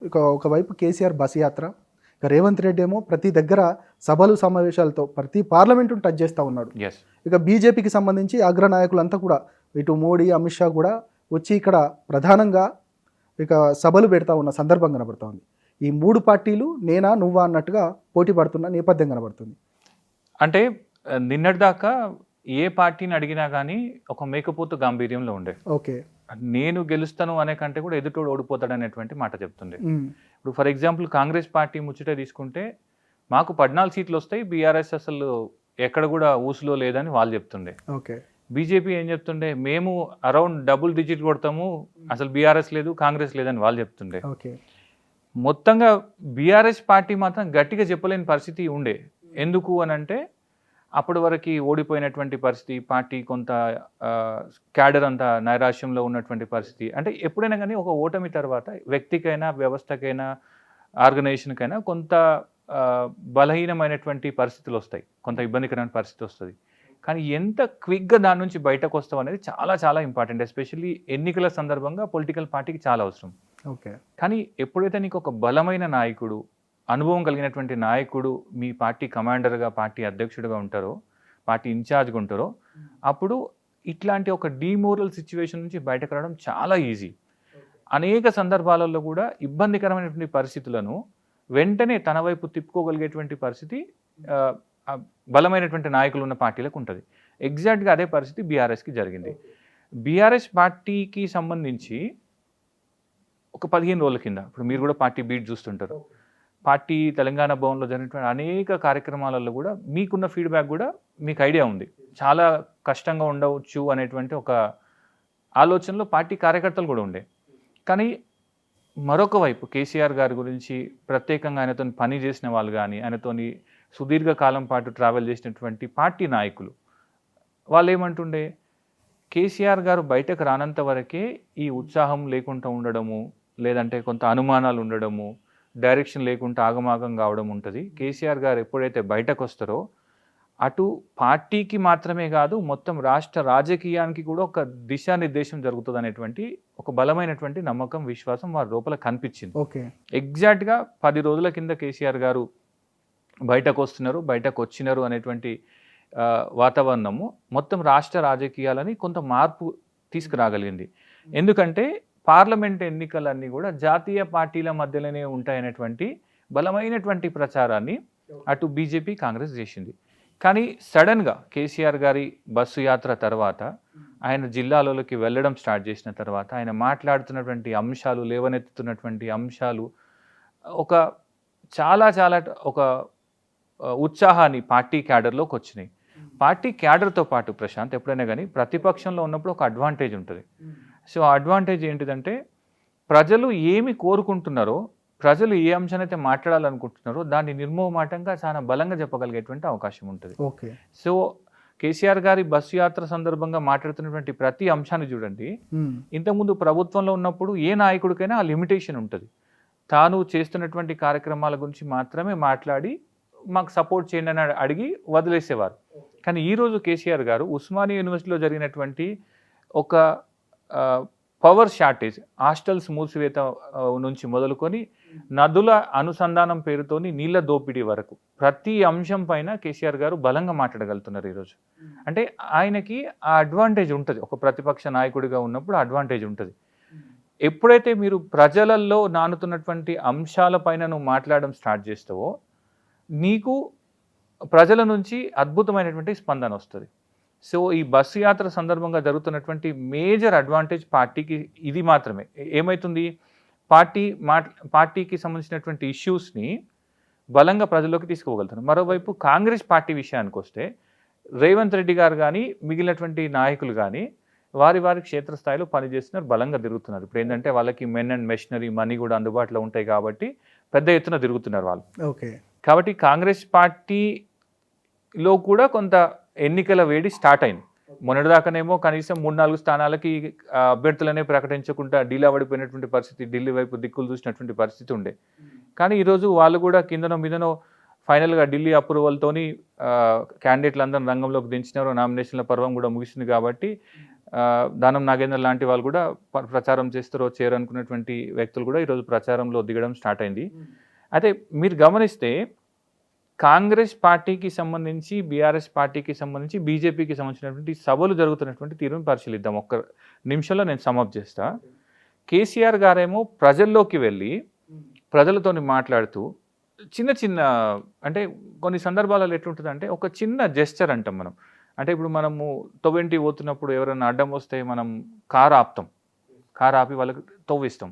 ఒకవైపు కేసీఆర్ బస్ యాత్ర, ఇక రేవంత్ రెడ్డి ఏమో ప్రతి దగ్గర సభలు సమావేశాలతో ప్రతి పార్లమెంటును టచ్ చేస్తూ ఉన్నాడు. ఇక బీజేపీకి సంబంధించి అగ్రనాయకులంతా కూడా ఇటు మోడీ, అమిత్ షా కూడా వచ్చి ఇక్కడ ప్రధానంగా ఇక సభలు పెడతా ఉన్న సందర్భం కనబడుతూ ఉంది. ఈ మూడు పార్టీలు నేనా నువ్వా అన్నట్టుగా పోటీ పడుతున్న నేపథ్యం కనబడుతుంది. అంటే నిన్నటిదాకా ఏ పార్టీని అడిగినా కానీ ఒక మేకపోతు గాంభీర్యంలో ఉండే, ఓకే నేను గెలుస్తాను అనే కంటే కూడా ఎదుటోడు ఓడిపోతాడు అనేటువంటి మాట చెప్తుండే. ఇప్పుడు ఫర్ ఎగ్జాంపుల్ కాంగ్రెస్ పార్టీ ముచ్చటే తీసుకుంటే మాకు 14 సీట్లు వస్తాయి, బీఆర్ఎస్ అసలు ఎక్కడ కూడా ఊసులో లేదని వాళ్ళు చెప్తుండే. ఓకే బీజేపీ ఏం చెప్తుండే, మేము అరౌండ్ డబుల్ డిజిట్ కొడతాము, అసలు బీఆర్ఎస్ లేదు కాంగ్రెస్ లేదని వాళ్ళు చెప్తుండే. ఓకే మొత్తంగా బీఆర్ఎస్ పార్టీ మాత్రం గట్టిగా చెప్పలేని పరిస్థితి ఉండే. ఎందుకు అని అంటే అప్పటి వరకు ఓడిపోయినటువంటి పరిస్థితి, పార్టీ కొంత క్యాడర్ అంతా నైరాశ్యంలో ఉన్నటువంటి పరిస్థితి. అంటే ఎప్పుడైనా కానీ ఒక ఓటమి తర్వాత వ్యక్తికైనా వ్యవస్థకైనా ఆర్గనైజేషన్కైనా కొంత బలహీనమైనటువంటి పరిస్థితులు వస్తాయి, కొంత ఇబ్బందికరమైన పరిస్థితి వస్తుంది. కానీ ఎంత క్విక్గా దాని నుంచి బయటకు వస్తాం అనేది చాలా చాలా ఇంపార్టెంట్. ఎస్పెషల్లీ ఎన్నికల సందర్భంగా పొలిటికల్ పార్టీకి చాలా అవసరం. ఓకే కానీ ఎప్పుడైతే నీకు ఒక బలమైన నాయకుడు, అనుభవం కలిగినటువంటి నాయకుడు మీ పార్టీ కమాండర్గా, పార్టీ అధ్యక్షుడిగా ఉంటారో, పార్టీ ఇన్ఛార్జ్గా ఉంటారో, అప్పుడు ఇట్లాంటి ఒక డిమోరల్ సిచ్యువేషన్ నుంచి బయటకు రావడం చాలా ఈజీ. అనేక సందర్భాలలో కూడా ఇబ్బందికరమైనటువంటి పరిస్థితులను వెంటనే తన వైపు తిప్పుకోగలిగేటువంటి పరిస్థితి బలమైనటువంటి నాయకులు ఉన్న పార్టీలకు ఉంటుంది. ఎగ్జాక్ట్గా అదే పరిస్థితి బీఆర్ఎస్కి జరిగింది. బీఆర్ఎస్ పార్టీకి సంబంధించి ఒక 15 రోజుల కింద, ఇప్పుడు మీరు కూడా పార్టీ బీట్ చూస్తుంటారు, పార్టీ తెలంగాణ భవన్లో జరిగినటువంటి అనేక కార్యక్రమాలలో కూడా మీకున్న ఫీడ్బ్యాక్ కూడా మీకు ఐడియా ఉంది. చాలా కష్టంగా ఉండవచ్చు అనేటువంటి ఒక ఆలోచనలో పార్టీ కార్యకర్తలు కూడా ఉండే. కానీ మరొక వైపు కేసీఆర్ గారి గురించి ప్రత్యేకంగా ఆయనతో పని చేసిన వాళ్ళు కానీ, ఆయనతోని సుదీర్ఘకాలం పాటు ట్రావెల్ చేసినటువంటి పార్టీ నాయకులు వాళ్ళు ఏమంటుండే, కేసీఆర్ గారు బయటకు రానంత వరకే ఈ ఉత్సాహం లేకుండా ఉండడము, లేదంటే కొంత అనుమానాలు ఉండడము, డైరెక్షన్ లేకుండా ఆగమాగం కావడం ఉంటుంది. కేసీఆర్ గారు ఎప్పుడైతే బయటకు వస్తారో అటు పార్టీకి మాత్రమే కాదు మొత్తం రాష్ట్ర రాజకీయానికి కూడా ఒక దిశానిర్దేశం జరుగుతుంది అనేటువంటి ఒక బలమైనటువంటి నమ్మకం, విశ్వాసం వారి లోపల కనిపించింది. ఓకే ఎగ్జాక్ట్గా 10 రోజుల కింద కేసీఆర్ గారు బయటకు వస్తున్నారు, బయటకు వచ్చినారు అనేటువంటి వాతావరణము మొత్తం రాష్ట్ర రాజకీయాలని కొంత మార్పు తీసుకురాగలిగింది. ఎందుకంటే పార్లమెంట్ ఎన్నికలన్నీ కూడా జాతీయ పార్టీల మధ్యలోనే ఉంటాయనేటువంటి బలమైనటువంటి ప్రచారాన్ని అటు బీజేపీ, కాంగ్రెస్ చేసింది. కానీ సడన్గా కేసీఆర్ గారి బస్సు యాత్ర తర్వాత, ఆయన జిల్లాలలోకి వెళ్ళడం స్టార్ట్ చేసిన తర్వాత, ఆయన మాట్లాడుతున్నటువంటి అంశాలు, లేవనెత్తుతున్నటువంటి అంశాలు ఒక చాలా చాలా ఒక ఉత్సాహాన్ని పార్టీ క్యాడర్లోకి వచ్చినాయి. పార్టీ క్యాడర్తో పాటు ప్రశాంత్ ఎప్పుడైనా కానీ ప్రతిపక్షంలో ఉన్నప్పుడు ఒక అడ్వాంటేజ్ ఉంటుంది. సో ఆ అడ్వాంటేజ్ ఏంటిదంటే ప్రజలు ఏమి కోరుకుంటున్నారో, ప్రజలు ఏ అంశానైతే మాట్లాడాలనుకుంటున్నారో దాన్ని నిర్మోహమాటంగా చాలా బలంగా చెప్పగలిగేటువంటి అవకాశం ఉంటుంది. ఓకే సో కేసీఆర్ గారి బస్సు యాత్ర సందర్భంగా మాట్లాడుతున్నటువంటి ప్రతి అంశాన్ని చూడండి, ఇంతకుముందు ప్రభుత్వంలో ఉన్నప్పుడు ఏ నాయకుడికైనా ఆ లిమిటేషన్ ఉంటుంది. తాను చేస్తున్నటువంటి కార్యక్రమాల గురించి మాత్రమే మాట్లాడి మాకు సపోర్ట్ చేయండి అని అడిగి వదిలేసేవారు. కానీ ఈరోజు కేసీఆర్ గారు ఉస్మానియా యూనివర్సిటీలో జరిగినటువంటి ఒక పవర్ షార్టేజ్, హాస్టల్స్ మూసివేత నుంచి మొదలుకొని నదుల అనుసంధానం పేరుతోని నీళ్ళ దోపిడీ వరకు ప్రతి అంశం పైన కేసీఆర్ గారు బలంగా మాట్లాడగలుగుతున్నారు ఈరోజు. అంటే ఆయనకి ఆ అడ్వాంటేజ్ ఉంటుంది, ఒక ప్రతిపక్ష నాయకుడిగా ఉన్నప్పుడు అడ్వాంటేజ్ ఉంటుంది. ఎప్పుడైతే మీరు ప్రజలలో నానుతున్నటువంటి అంశాలపైన నువ్వు మాట్లాడడం స్టార్ట్ చేస్తావో నీకు ప్రజల నుంచి అద్భుతమైనటువంటి స్పందన వస్తుంది. సో ఈ బస్సు యాత్ర సందర్భంగా జరుగుతున్నటువంటి మేజర్ అడ్వాంటేజ్ పార్టీకి ఇది మాత్రమే. ఏమవుతుంది, పార్టీకి సంబంధించినటువంటి ఇష్యూస్ని బలంగా ప్రజల్లోకి తీసుకుపోగలుగుతున్నారు. మరోవైపు కాంగ్రెస్ పార్టీ విషయానికి వస్తే రేవంత్ రెడ్డి గారు కానీ మిగిలినటువంటి నాయకులు కానీ వారి క్షేత్రస్థాయిలో పనిచేస్తున్నారు, బలంగా తిరుగుతున్నారు. ఇప్పుడు ఏంటంటే వాళ్ళకి మెన్ అండ్ మెషినరీ మనీ కూడా అందుబాటులో ఉంటాయి కాబట్టి పెద్ద ఎత్తున తిరుగుతున్నారు వాళ్ళు. ఓకే కాబట్టి కాంగ్రెస్ పార్టీలో కూడా కొంత ఎన్నికల వేడి స్టార్ట్ అయింది. మొన్నటిదాకానేమో కనీసం 3-4 స్థానాలకి అభ్యర్థులనే ప్రకటించకుండా డీలా పడిపోయినటువంటి పరిస్థితి, ఢిల్లీ వైపు దిక్కులు చూసినటువంటి పరిస్థితి ఉండే. కానీ ఈరోజు వాళ్ళు కూడా కిందనో మీదనో ఫైనల్గా ఢిల్లీ అప్రూవల్తోని క్యాండిడేట్లు అందరూ రంగంలోకి దించినారు, నామినేషన్ల పర్వం కూడా ముగిసింది. కాబట్టి దానం నాగేంద్ర లాంటి వాళ్ళు కూడా ప్రచారం చేస్తారో చేరనుకున్నటువంటి వ్యక్తులు కూడా ఈరోజు ప్రచారంలో దిగడం స్టార్ట్ అయింది. అయితే మీరు గమనిస్తే కాంగ్రెస్ పార్టీకి సంబంధించి, బీఆర్ఎస్ పార్టీకి సంబంధించి, బీజేపీకి సంబంధించినటువంటి సభలు జరుగుతున్నటువంటి తీరును పరిశీలిద్దాం. ఒక్క నిమిషంలో నేను సమప్ చేస్తా. కేసీఆర్ గారేమో ప్రజల్లోకి వెళ్ళి ప్రజలతోని మాట్లాడుతూ చిన్న చిన్న, అంటే కొన్ని సందర్భాలలో ఎట్లుంటుందంటే ఒక చిన్న జెస్చర్ అంటాం మనం. అంటే ఇప్పుడు మనము 90 పోతున్నప్పుడు ఎవరైనా అడ్డం వస్తే మనం కారు ఆపుతాం, కారు ఆపి వాళ్ళకి తవ్విస్తాం.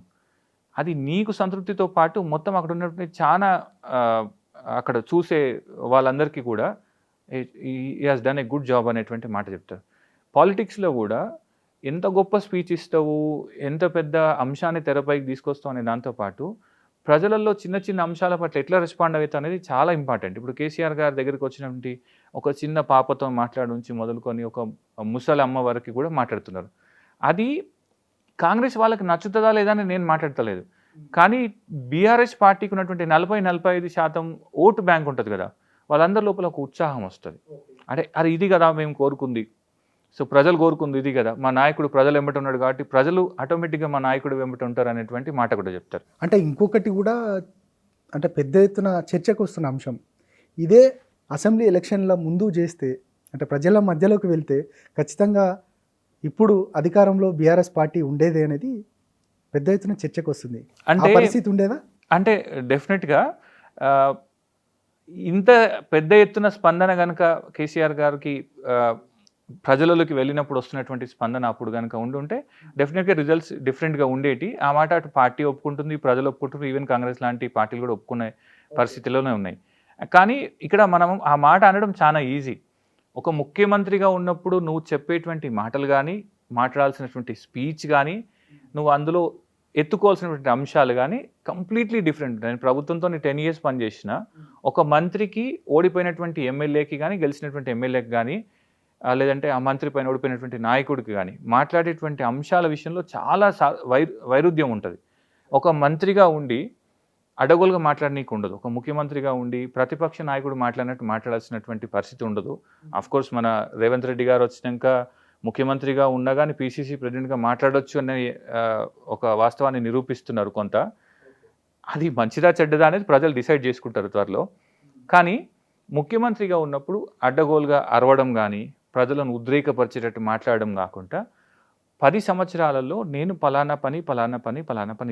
అది నీకు సంతృప్తితో పాటు మొత్తం అక్కడ ఉన్నటువంటి చాలా అక్కడ చూసే వాళ్ళందరికీ కూడా ఈ has done a good job అనేటువంటి మాట చెప్తారు. పాలిటిక్స్లో కూడా ఎంత గొప్ప స్పీచ్ ఇస్తావు, ఎంత పెద్ద అంశాన్ని తెరపైకి తీసుకొస్తావు అనే దాంతోపాటు ప్రజలలో చిన్న చిన్న అంశాల పట్ల ఎట్లా రెస్పాండ్ అవుతావు అనేది చాలా ఇంపార్టెంట్. ఇప్పుడు కేసీఆర్ గారి దగ్గరికి వచ్చినటువంటి ఒక చిన్న పాపతో మాట్లాడి నుంచి మొదలుకొని ఒక ముసలి అమ్మ వరకు కూడా మాట్లాడుతున్నారు. అది కాంగ్రెస్ వాళ్ళకి నచ్చుతుందా లేదా అని నేను మాట్లాడతలేదు. కానీ బీఆర్ఎస్ పార్టీకి ఉన్నటువంటి 40-45% ఓటు బ్యాంక్ ఉంటుంది కదా, వాళ్ళందరి లోపల ఒక ఉత్సాహం వస్తుంది. అంటే అది ఇది కదా మేము కోరుకుంది, సో ప్రజలు కోరుకుంది ఇది కదా, మా నాయకుడు ప్రజలు వెంబట ఉన్నాడు కాబట్టి ప్రజలు ఆటోమేటిక్గా మా నాయకుడు వెంబట ఉంటారు అనేటువంటి మాట కూడా చెప్తారు. అంటే ఇంకొకటి కూడా, అంటే పెద్ద ఎత్తున చర్చకు వస్తున్న అంశం ఇదే. అసెంబ్లీ ఎలక్షన్ల ముందు చేస్తే, అంటే ప్రజల మధ్యలోకి వెళ్తే ఖచ్చితంగా ఇప్పుడు అధికారంలో బీఆర్ఎస్ పార్టీ ఉండేదే అనేది పెద్ద ఎత్తున చర్చకు వస్తుంది. అంటే పరిస్థితి ఉండేదా అంటే డెఫినెట్గా ఇంత పెద్ద ఎత్తున స్పందన కనుక కేసీఆర్ గారికి ప్రజలలోకి వెళ్ళినప్పుడు వస్తున్నటువంటి స్పందన అప్పుడు కనుక ఉండుంటే డెఫినెట్గా రిజల్ట్స్ డిఫరెంట్గా ఉండేటి. ఆ మాట అటు పార్టీ ఒప్పుకుంటుంది, ప్రజలు ఒప్పుకుంటున్నారు, ఈవెన్ కాంగ్రెస్ లాంటి పార్టీలు కూడా ఒప్పుకునే పరిస్థితిలోనే ఉన్నాయి. కానీ ఇక్కడ మనం ఆ మాట అనడం చాలా ఈజీ. ఒక ముఖ్యమంత్రిగా ఉన్నప్పుడు నువ్వు చెప్పేటువంటి మాటలు కానీ, మాట్లాడాల్సినటువంటి స్పీచ్ కానీ, నువ్వు అందులో ఎత్తుకోవాల్సినటువంటి అంశాలు కానీ కంప్లీట్లీ డిఫరెంట్. నేను ప్రభుత్వంతో 10 years పనిచేసిన ఒక మంత్రికి, ఓడిపోయినటువంటి ఎమ్మెల్యేకి కానీ, గెలిచినటువంటి ఎమ్మెల్యేకి కానీ, లేదంటే ఆ మంత్రి పైన ఓడిపోయినటువంటి నాయకుడికి కానీ మాట్లాడేటువంటి అంశాల విషయంలో చాలా వైరుధ్యం ఉంటుంది. ఒక మంత్రిగా ఉండి అడగోలుగా మాట్లాడనీకు ఉండదు. ఒక ముఖ్యమంత్రిగా ఉండి ప్రతిపక్ష నాయకుడు మాట్లాడినట్టు మాట్లాడాల్సినటువంటి పరిస్థితి ఉండదు. అఫ్కోర్స్ మన రేవంత్ రెడ్డి గారు వచ్చినాక ముఖ్యమంత్రిగా ఉండగానే పిసిసి ప్రెసిడెంట్గా మాట్లాడొచ్చు అనే ఒక వాస్తవాన్ని నిరూపిస్తున్నారు కొంత. అది మంచిదా చెడ్డదా అనేది ప్రజలు డిసైడ్ చేసుకుంటారు త్వరలో. కానీ ముఖ్యమంత్రిగా ఉన్నప్పుడు అడ్డగోలుగా అరవడం కానీ, ప్రజలను ఉద్రేకపరిచేటట్టు మాట్లాడడం కాకుండా 10 సంవత్సరాలలో నేను పలానా పని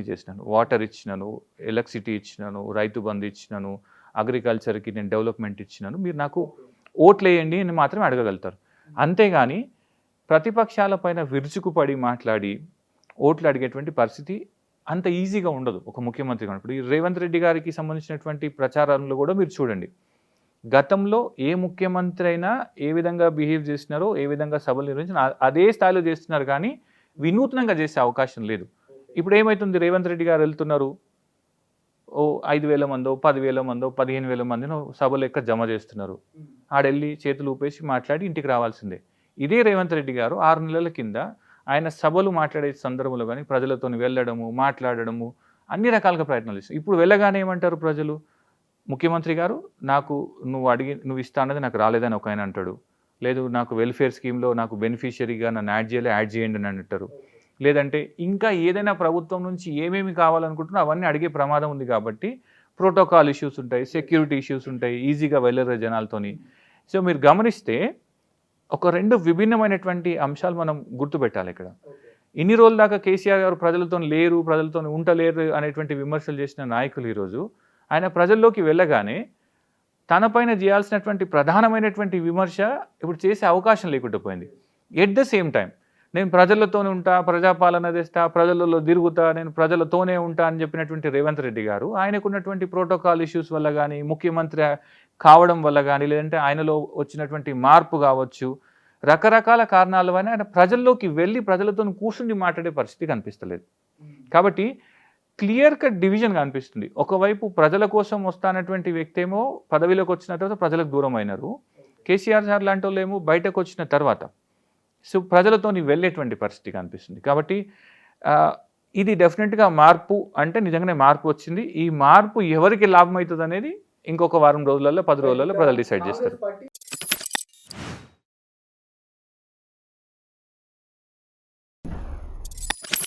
చేసినాను, వాటర్ ఇచ్చినాను, ఎలక్ట్రిసిటీ ఇచ్చినాను, రైతు బంధు ఇచ్చినాను, అగ్రికల్చర్కి నేను డెవలప్మెంట్ ఇచ్చినాను, మీరు నాకు ఓట్లు వేయండి అని మాత్రమే అడగగలుగుతారు. అంతేగాని ప్రతిపక్షాలపైన విరుచుకుపడి మాట్లాడి ఓట్లు అడిగేటువంటి పరిస్థితి అంత ఈజీగా ఉండదు ఒక ముఖ్యమంత్రిగా. ఇప్పుడు ఈ రేవంత్ రెడ్డి గారికి సంబంధించినటువంటి ప్రచారంలో కూడా మీరు చూడండి, గతంలో ఏ ముఖ్యమంత్రి అయినా ఏ విధంగా బిహేవ్ చేసినారో, ఏ విధంగా సభలు నిర్వహించిన అదే స్థాయిలో చేస్తున్నారు, కానీ వినూత్నంగా చేసే అవకాశం లేదు. ఇప్పుడు ఏమవుతుంది, రేవంత్ రెడ్డి గారు వెళ్తున్నారు, 5,000 మందో 10,000 మందో 15,000 మందినో సభలు ఎక్క జమ చేస్తున్నారు. ఆడెళ్ళి చేతులు ఊపేసి మాట్లాడి ఇంటికి రావాల్సిందే. ఇదే రేవంత్ రెడ్డి గారు 6 నెలల కింద ఆయన సభలు మాట్లాడే సందర్భంలో కానీ ప్రజలతో వెళ్ళడము, మాట్లాడడము, అన్ని రకాలుగా ప్రయత్నాలు చేస్తారు. ఇప్పుడు వెళ్ళగానే ఏమంటారు ప్రజలు, ముఖ్యమంత్రి గారు నాకు నువ్వు ఇస్తా అన్నది నాకు రాలేదని ఒక ఆయన అంటాడు. లేదు నాకు వెల్ఫేర్ స్కీమ్లో నాకు బెనిఫిషియరీగా నన్ను యాడ్ చేయండి అని అంటారు. లేదంటే ఇంకా ఏదైనా ప్రభుత్వం నుంచి ఏమేమి కావాలనుకుంటున్నా అవన్నీ అడిగే ప్రమాదం ఉంది. కాబట్టి ప్రోటోకాల్ ఇష్యూస్ ఉంటాయి, సెక్యూరిటీ ఇష్యూస్ ఉంటాయి, ఈజీగా వెళ్ళరు జనాలతోని. సో మీరు గమనిస్తే ఒక 2 విభిన్నమైనటువంటి అంశాలు మనం గుర్తుపెట్టాలి ఇక్కడ. ఇన్ని రోజుల దాకా కేసీఆర్ గారు ప్రజలతో లేరు, ప్రజలతో ఉండలేరు అనేటువంటి విమర్శలు చేసిన నాయకులు ఈరోజు ఆయన ప్రజల్లోకి వెళ్ళగానే తనపైన చేయాల్సినటువంటి ప్రధానమైనటువంటి విమర్శ ఇప్పుడు చేసే అవకాశం లేకుండా పోయింది. ఎట్ ద సేమ్ టైం నేను ప్రజలతోనే ఉంటా, ప్రజాపాలన తెస్తా, ప్రజలలో తిరుగుతా, నేను ప్రజలతోనే ఉంటా అని చెప్పినటువంటి రేవంత్ రెడ్డి గారు ఆయనకున్నటువంటి ప్రోటోకాల్ ఇష్యూస్ వల్ల కానీ, ముఖ్యమంత్రి కావడం వల్ల కానీ, లేదంటే ఆయనలో వచ్చినటువంటి మార్పు కావచ్చు, రకరకాల కారణాల వల్ల ఆయన ప్రజల్లోకి వెళ్ళి ప్రజలతో కూర్చుని మాట్లాడే పరిస్థితి కనిపిస్తలేదు. కాబట్టి క్లియర్ కట్ డివిజన్ కనిపిస్తుంది. ఒకవైపు ప్రజల కోసం వస్తానటువంటి వ్యక్తి ఏమో పదవిలోకి వచ్చిన తర్వాత ప్రజలకు దూరం అయినారు, కేసీఆర్ సార్ లాంటి వాళ్ళు ఏమో బయటకు వచ్చిన తర్వాత సో ప్రజలతో వెళ్ళేటువంటి పరిస్థితి కనిపిస్తుంది. కాబట్టి ఇది డెఫినెట్గా మార్పు అంటే నిజంగానే మార్పు వచ్చింది. ఈ మార్పు ఎవరికి లాభం అవుతుంది అనేది ఇంకొక వారం రోజులలో 10 రోజులలో ప్రజలు డిసైడ్ చేస్తారు.